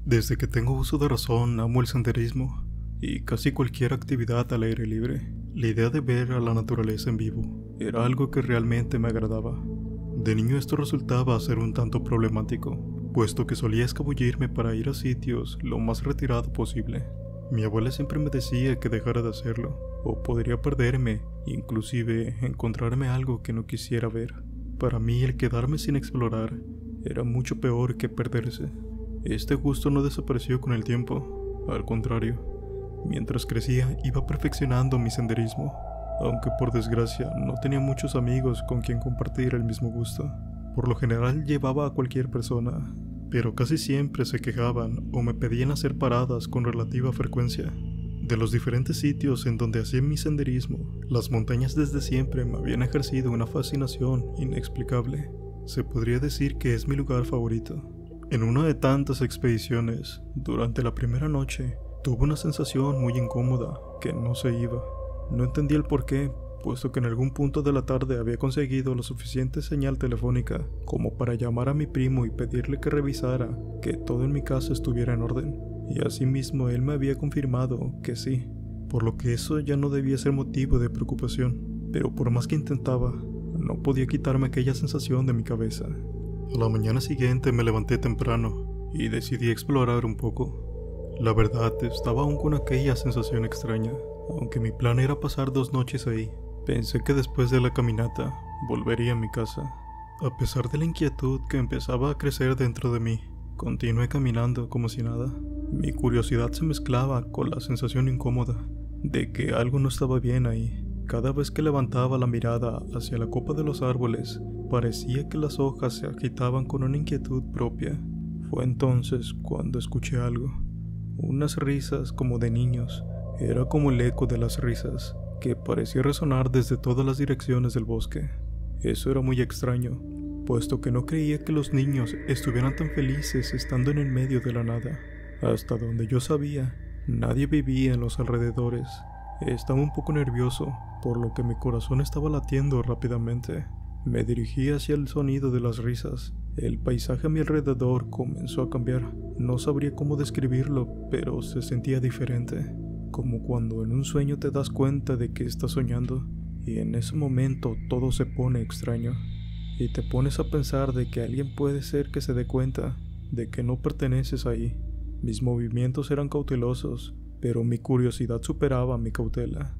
Desde que tengo uso de razón, amo el senderismo y casi cualquier actividad al aire libre. La idea de ver a la naturaleza en vivo era algo que realmente me agradaba. De niño esto resultaba ser un tanto problemático, puesto que solía escabullirme para ir a sitios lo más retirado posible. Mi abuela siempre me decía que dejara de hacerlo, o podría perderme, inclusive encontrarme algo que no quisiera ver. Para mí el quedarme sin explorar era mucho peor que perderse. Este gusto no desapareció con el tiempo, al contrario. Mientras crecía iba perfeccionando mi senderismo, aunque por desgracia no tenía muchos amigos con quien compartir el mismo gusto. Por lo general llevaba a cualquier persona, pero casi siempre se quejaban o me pedían hacer paradas con relativa frecuencia. De los diferentes sitios en donde hacía mi senderismo, las montañas desde siempre me habían ejercido una fascinación inexplicable. Se podría decir que es mi lugar favorito. En una de tantas expediciones, durante la primera noche, tuve una sensación muy incómoda que no se iba. No entendía el porqué, puesto que en algún punto de la tarde había conseguido la suficiente señal telefónica como para llamar a mi primo y pedirle que revisara que todo en mi casa estuviera en orden, y asimismo él me había confirmado que sí, por lo que eso ya no debía ser motivo de preocupación, pero por más que intentaba, no podía quitarme aquella sensación de mi cabeza. A la mañana siguiente me levanté temprano y decidí explorar un poco. La verdad, estaba aún con aquella sensación extraña, aunque mi plan era pasar 2 noches ahí. Pensé que después de la caminata volvería a mi casa. A pesar de la inquietud que empezaba a crecer dentro de mí, continué caminando como si nada. Mi curiosidad se mezclaba con la sensación incómoda de que algo no estaba bien ahí. Cada vez que levantaba la mirada hacia la copa de los árboles, parecía que las hojas se agitaban con una inquietud propia. Fue entonces cuando escuché algo. Unas risas como de niños. Era como el eco de las risas, que parecía resonar desde todas las direcciones del bosque. Eso era muy extraño, puesto que no creía que los niños estuvieran tan felices estando en el medio de la nada. Hasta donde yo sabía, nadie vivía en los alrededores. Estaba un poco nervioso, por lo que mi corazón estaba latiendo rápidamente. Me dirigí hacia el sonido de las risas. El paisaje a mi alrededor comenzó a cambiar. No sabría cómo describirlo, pero se sentía diferente. Como cuando en un sueño te das cuenta de que estás soñando, y en ese momento todo se pone extraño. Y te pones a pensar de que alguien puede ser que se dé cuenta de que no perteneces ahí. Mis movimientos eran cautelosos, pero mi curiosidad superaba mi cautela.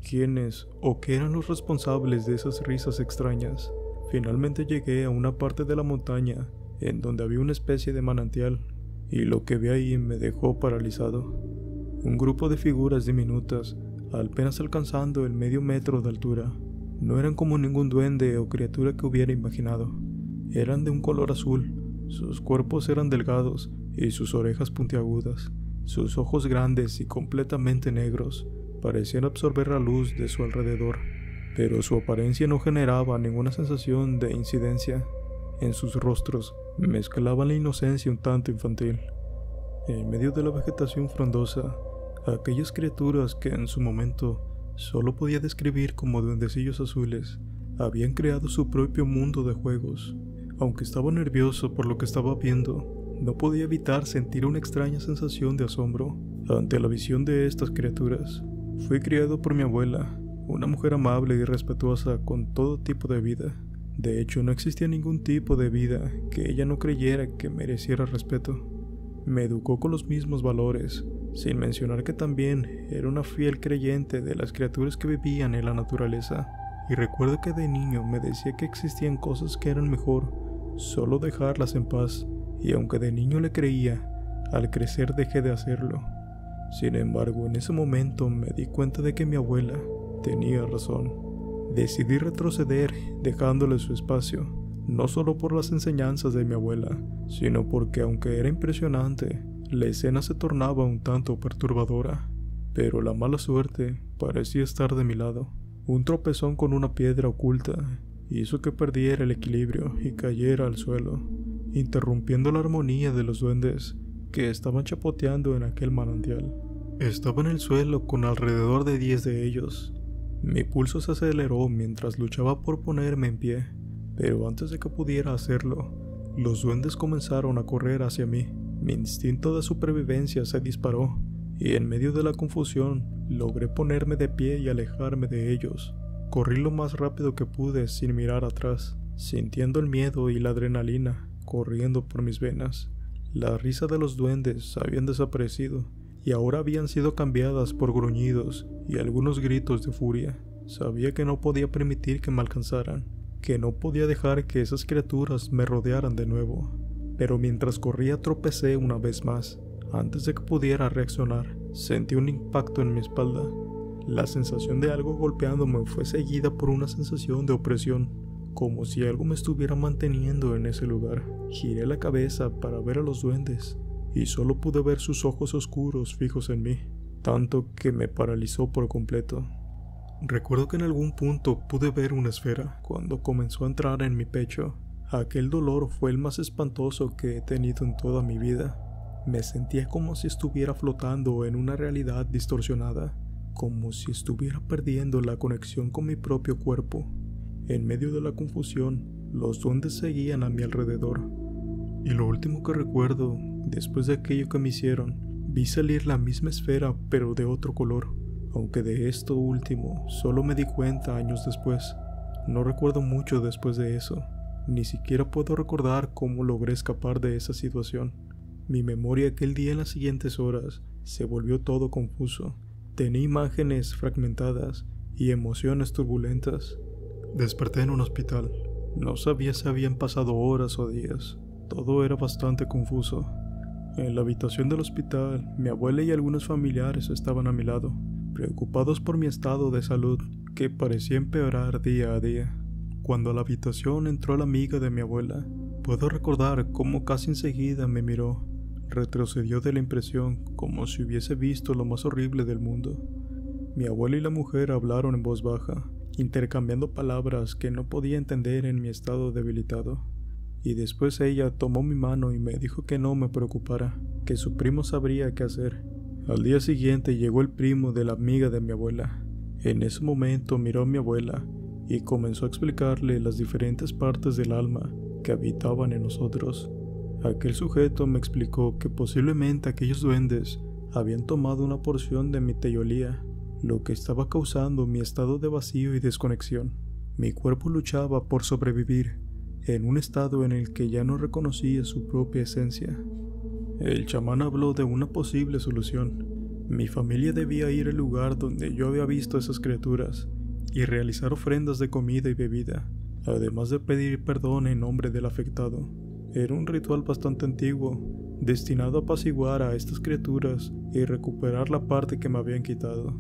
¿Quiénes o qué eran los responsables de esas risas extrañas? Finalmente llegué a una parte de la montaña en donde había una especie de manantial, y lo que vi ahí me dejó paralizado. Un grupo de figuras diminutas, apenas alcanzando el medio metro de altura. No eran como ningún duende o criatura que hubiera imaginado. Eran de un color azul, sus cuerpos eran delgados y sus orejas puntiagudas. Sus ojos grandes y completamente negros parecían absorber la luz de su alrededor, pero su apariencia no generaba ninguna sensación de incidencia. En sus rostros mezclaban la inocencia un tanto infantil. En medio de la vegetación frondosa, aquellas criaturas que en su momento solo podía describir como duendecillos azules, habían creado su propio mundo de juegos. Aunque estaba nervioso por lo que estaba viendo, no podía evitar sentir una extraña sensación de asombro ante la visión de estas criaturas. Fui criado por mi abuela, una mujer amable y respetuosa con todo tipo de vida. De hecho, no existía ningún tipo de vida que ella no creyera que mereciera respeto. Me educó con los mismos valores, sin mencionar que también era una fiel creyente de las criaturas que vivían en la naturaleza. Y recuerdo que de niño me decía que existían cosas que eran mejor solo dejarlas en paz, y aunque de niño le creía, al crecer dejé de hacerlo. Sin embargo, en ese momento me di cuenta de que mi abuela tenía razón. Decidí retroceder dejándole su espacio, no solo por las enseñanzas de mi abuela, sino porque aunque era impresionante, la escena se tornaba un tanto perturbadora. Pero la mala suerte parecía estar de mi lado. Un tropezón con una piedra oculta hizo que perdiera el equilibrio y cayera al suelo, interrumpiendo la armonía de los duendes que estaban chapoteando en aquel manantial. Estaba en el suelo con alrededor de 10 de ellos. Mi pulso se aceleró mientras luchaba por ponerme en pie, pero antes de que pudiera hacerlo, los duendes comenzaron a correr hacia mí. Mi instinto de supervivencia se disparó, y en medio de la confusión logré ponerme de pie y alejarme de ellos. Corrí lo más rápido que pude sin mirar atrás, sintiendo el miedo y la adrenalina corriendo por mis venas. La risa de los duendes habían desaparecido y ahora habían sido cambiadas por gruñidos y algunos gritos de furia. Sabía que no podía permitir que me alcanzaran, que no podía dejar que esas criaturas me rodearan de nuevo. Pero mientras corría tropecé una vez más. Antes de que pudiera reaccionar, sentí un impacto en mi espalda. La sensación de algo golpeándome fue seguida por una sensación de opresión, como si algo me estuviera manteniendo en ese lugar. Giré la cabeza para ver a los duendes, y solo pude ver sus ojos oscuros fijos en mí, tanto que me paralizó por completo. Recuerdo que en algún punto pude ver una esfera cuando comenzó a entrar en mi pecho. Aquel dolor fue el más espantoso que he tenido en toda mi vida. Me sentía como si estuviera flotando en una realidad distorsionada, como si estuviera perdiendo la conexión con mi propio cuerpo. En medio de la confusión, los duendes seguían a mi alrededor. Y lo último que recuerdo, después de aquello que me hicieron, vi salir la misma esfera pero de otro color. Aunque de esto último solo me di cuenta años después. No recuerdo mucho después de eso. Ni siquiera puedo recordar cómo logré escapar de esa situación. Mi memoria aquel día en las siguientes horas se volvió todo confuso. Tenía imágenes fragmentadas y emociones turbulentas. Desperté en un hospital. No sabía si habían pasado horas o días. Todo era bastante confuso. En la habitación del hospital, mi abuela y algunos familiares estaban a mi lado, preocupados por mi estado de salud, que parecía empeorar día a día. Cuando a la habitación entró la amiga de mi abuela, puedo recordar cómo casi enseguida me miró. Retrocedió de la impresión como si hubiese visto lo más horrible del mundo. Mi abuela y la mujer hablaron en voz baja, intercambiando palabras que no podía entender en mi estado debilitado. Y después ella tomó mi mano y me dijo que no me preocupara, que su primo sabría qué hacer. Al día siguiente llegó el primo de la amiga de mi abuela. En ese momento miró a mi abuela y comenzó a explicarle las diferentes partes del alma que habitaban en nosotros. Aquel sujeto me explicó que posiblemente aquellos duendes habían tomado una porción de mi teyolía, lo que estaba causando mi estado de vacío y desconexión. Mi cuerpo luchaba por sobrevivir, en un estado en el que ya no reconocía su propia esencia. El chamán habló de una posible solución. Mi familia debía ir al lugar donde yo había visto esas criaturas y realizar ofrendas de comida y bebida, además de pedir perdón en nombre del afectado. Era un ritual bastante antiguo, destinado a apaciguar a estas criaturas y recuperar la parte que me habían quitado.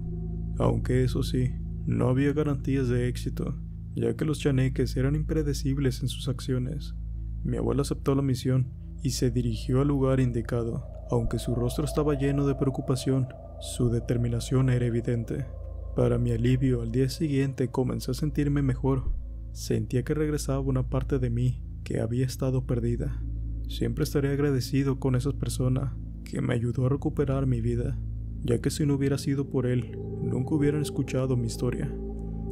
Aunque eso sí, no había garantías de éxito, ya que los chaneques eran impredecibles en sus acciones. Mi abuela aceptó la misión y se dirigió al lugar indicado. Aunque su rostro estaba lleno de preocupación, su determinación era evidente. Para mi alivio, al día siguiente comencé a sentirme mejor. Sentía que regresaba una parte de mí que había estado perdida. Siempre estaré agradecido con esa persona que me ayudó a recuperar mi vida, ya que si no hubiera sido por él, nunca hubieran escuchado mi historia.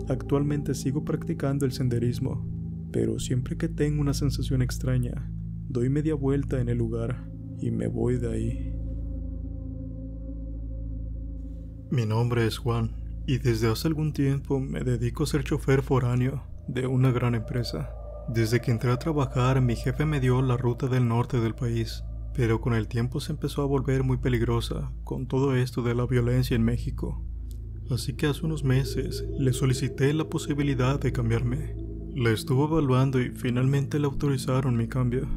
Actualmente sigo practicando el senderismo, pero siempre que tengo una sensación extraña, doy media vuelta en el lugar y me voy de ahí. Mi nombre es Juan, y desde hace algún tiempo me dedico a ser chofer foráneo de una gran empresa. Desde que entré a trabajar, mi jefe me dio la ruta del norte del país, pero con el tiempo se empezó a volver muy peligrosa con todo esto de la violencia en México. Así que hace unos meses le solicité la posibilidad de cambiarme. La estuvo evaluando y finalmente le autorizaron mi cambio.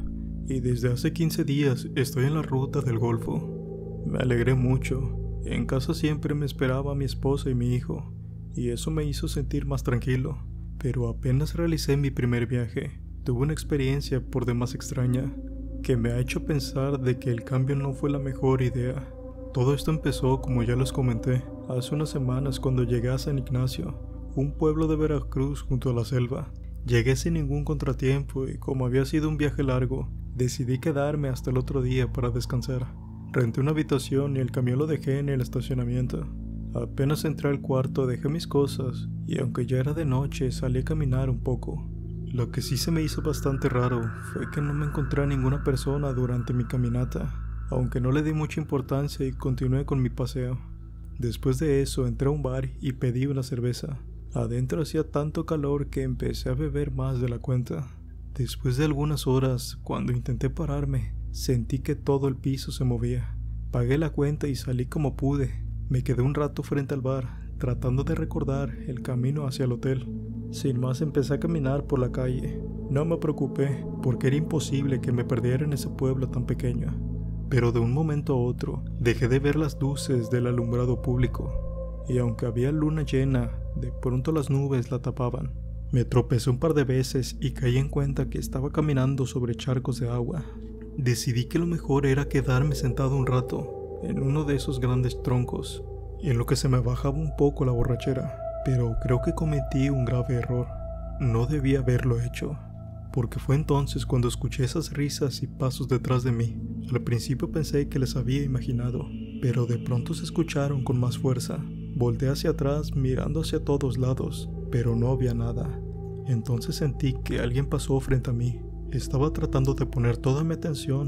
Y desde hace 15 días estoy en la ruta del Golfo. Me alegré mucho. En casa siempre me esperaba mi esposa y mi hijo, y eso me hizo sentir más tranquilo. Pero apenas realicé mi primer viaje, tuve una experiencia por demás extraña, que me ha hecho pensar de que el cambio no fue la mejor idea. Todo esto empezó, como ya les comenté, hace unas semanas cuando llegué a San Ignacio, un pueblo de Veracruz junto a la selva. Llegué sin ningún contratiempo y como había sido un viaje largo, decidí quedarme hasta el otro día para descansar. Renté una habitación y el camión lo dejé en el estacionamiento. Apenas entré al cuarto dejé mis cosas y aunque ya era de noche salí a caminar un poco. Lo que sí se me hizo bastante raro fue que no me encontré a ninguna persona durante mi caminata. aunque no le di mucha importancia y continué con mi paseo. Después de eso entré a un bar y pedí una cerveza. Adentro hacía tanto calor que empecé a beber más de la cuenta. Después de algunas horas, cuando intenté pararme, sentí que todo el piso se movía. Pagué la cuenta y salí como pude. Me quedé un rato frente al bar, tratando de recordar el camino hacia el hotel. Sin más empecé a caminar por la calle. No me preocupé, porque era imposible que me perdiera en ese pueblo tan pequeño. Pero de un momento a otro, dejé de ver las luces del alumbrado público. Y aunque había luna llena, de pronto las nubes la tapaban. Me tropecé un par de veces y caí en cuenta que estaba caminando sobre charcos de agua. Decidí que lo mejor era quedarme sentado un rato en uno de esos grandes troncos, en lo que se me bajaba un poco la borrachera. Pero creo que cometí un grave error. No debía haberlo hecho, porque fue entonces cuando escuché esas risas y pasos detrás de mí. Al principio pensé que les había imaginado, pero de pronto se escucharon con más fuerza. Volteé hacia atrás mirando hacia todos lados, pero no había nada. Entonces sentí que alguien pasó frente a mí. Estaba tratando de poner toda mi atención,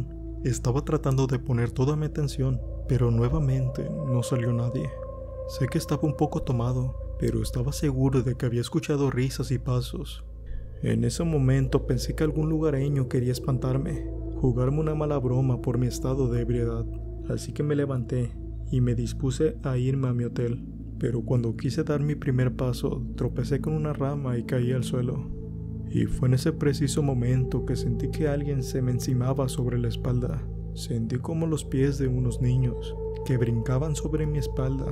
pero nuevamente no salió nadie. Sé que estaba un poco tomado, pero estaba seguro de que había escuchado risas y pasos. En ese momento pensé que algún lugareño quería espantarme, jugarme una mala broma por mi estado de ebriedad. Así que me levanté y me dispuse a irme a mi hotel. Pero cuando quise dar mi primer paso, tropecé con una rama y caí al suelo. Y fue en ese preciso momento que sentí que alguien se me encimaba sobre la espalda. Sentí como los pies de unos niños que brincaban sobre mi espalda.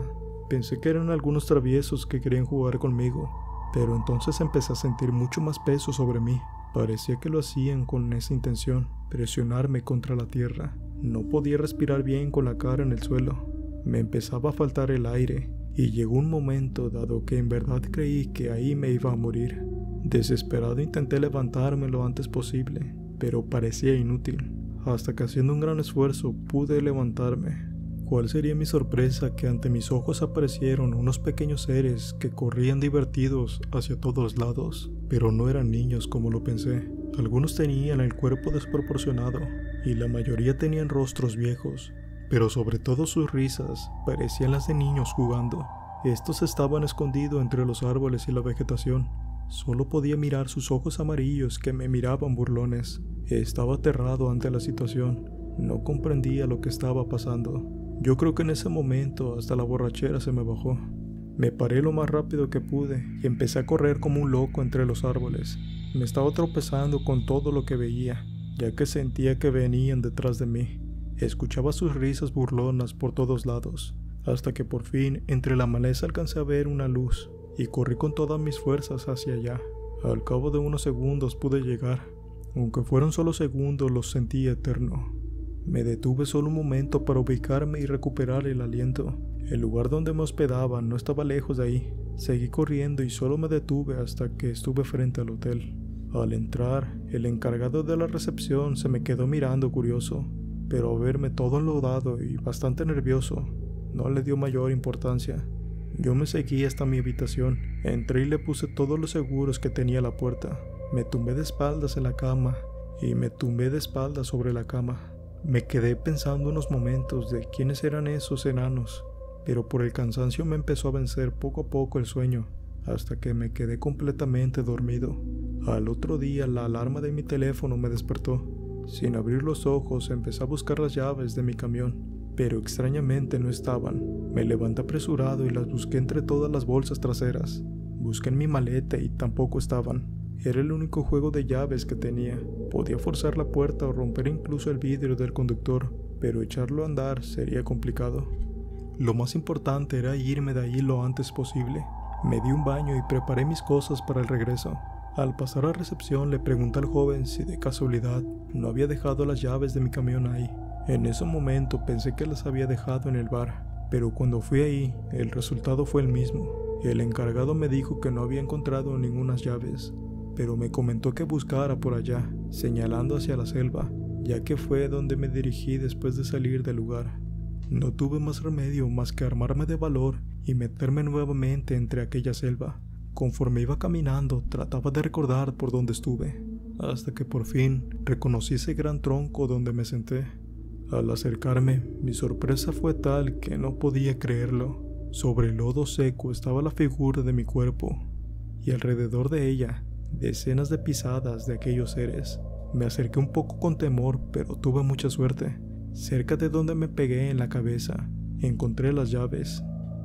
Pensé que eran algunos traviesos que querían jugar conmigo, pero entonces empecé a sentir mucho más peso sobre mí. Parecía que lo hacían con esa intención, presionarme contra la tierra. No podía respirar bien con la cara en el suelo. Me empezaba a faltar el aire. Y llegó un momento dado que en verdad creí que ahí me iba a morir. Desesperado intenté levantarme lo antes posible, pero parecía inútil, hasta que haciendo un gran esfuerzo pude levantarme. ¿Cuál sería mi sorpresa que ante mis ojos aparecieron unos pequeños seres que corrían divertidos hacia todos lados? Pero no eran niños como lo pensé. Algunos tenían el cuerpo desproporcionado y la mayoría tenían rostros viejos. Pero sobre todo sus risas parecían las de niños jugando. Estos estaban escondidos entre los árboles y la vegetación. Solo podía mirar sus ojos amarillos que me miraban burlones. Estaba aterrado ante la situación. No comprendía lo que estaba pasando. Yo creo que en ese momento hasta la borrachera se me bajó. Me paré lo más rápido que pude y empecé a correr como un loco entre los árboles. Me estaba tropezando con todo lo que veía, ya que sentía que venían detrás de mí. Escuchaba sus risas burlonas por todos lados, hasta que por fin entre la maleza alcancé a ver una luz y corrí con todas mis fuerzas hacia allá. Al cabo de unos segundos pude llegar. Aunque fueron solo segundos, los sentí eterno. Me detuve solo un momento para ubicarme y recuperar el aliento. El lugar donde me hospedaba no estaba lejos de ahí. Seguí corriendo y solo me detuve hasta que estuve frente al hotel. Al entrar, el encargado de la recepción se me quedó mirando curioso, pero al verme todo enlodado y bastante nervioso, no le dio mayor importancia. Yo me seguí hasta mi habitación. Entré y le puse todos los seguros que tenía a la puerta. Me tumbé de espaldas en la cama y me tumbé de espaldas sobre la cama. Me quedé pensando unos momentos de quiénes eran esos enanos, pero por el cansancio me empezó a vencer poco a poco el sueño, hasta que me quedé completamente dormido. Al otro día la alarma de mi teléfono me despertó. Sin abrir los ojos empecé a buscar las llaves de mi camión, pero extrañamente no estaban. Me levanté apresurado y las busqué entre todas las bolsas traseras. Busqué en mi maleta y tampoco estaban. Era el único juego de llaves que tenía. Podía forzar la puerta o romper incluso el vidrio del conductor, pero echarlo a andar sería complicado. Lo más importante era irme de ahí lo antes posible. Me di un baño y preparé mis cosas para el regreso. Al pasar a recepción le pregunté al joven si de casualidad no había dejado las llaves de mi camión ahí. En ese momento pensé que las había dejado en el bar, pero cuando fui ahí el resultado fue el mismo. El encargado me dijo que no había encontrado ninguna llaves, pero me comentó que buscara por allá, señalando hacia la selva, ya que fue donde me dirigí después de salir del lugar. No tuve más remedio más que armarme de valor y meterme nuevamente entre aquella selva. Conforme iba caminando, trataba de recordar por dónde estuve, hasta que por fin reconocí ese gran tronco donde me senté. Al acercarme, mi sorpresa fue tal que no podía creerlo. Sobre el lodo seco estaba la figura de mi cuerpo, y alrededor de ella, decenas de pisadas de aquellos seres. Me acerqué un poco con temor, pero tuve mucha suerte. Cerca de donde me pegué en la cabeza, encontré las llaves.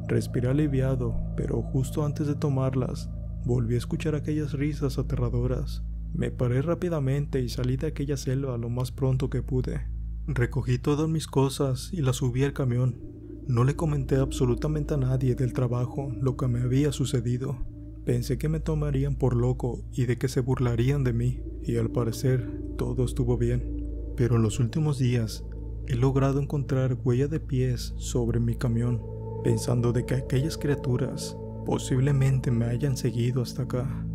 Respiré aliviado, pero justo antes de tomarlas, volví a escuchar aquellas risas aterradoras. Me paré rápidamente y salí de aquella selva lo más pronto que pude. Recogí todas mis cosas y las subí al camión. No le comenté absolutamente a nadie del trabajo lo que me había sucedido. Pensé que me tomarían por loco y de que se burlarían de mí, y al parecer todo estuvo bien. Pero en los últimos días he logrado encontrar huella de pies sobre mi camión, pensando de que aquellas criaturas posiblemente me hayan seguido hasta acá.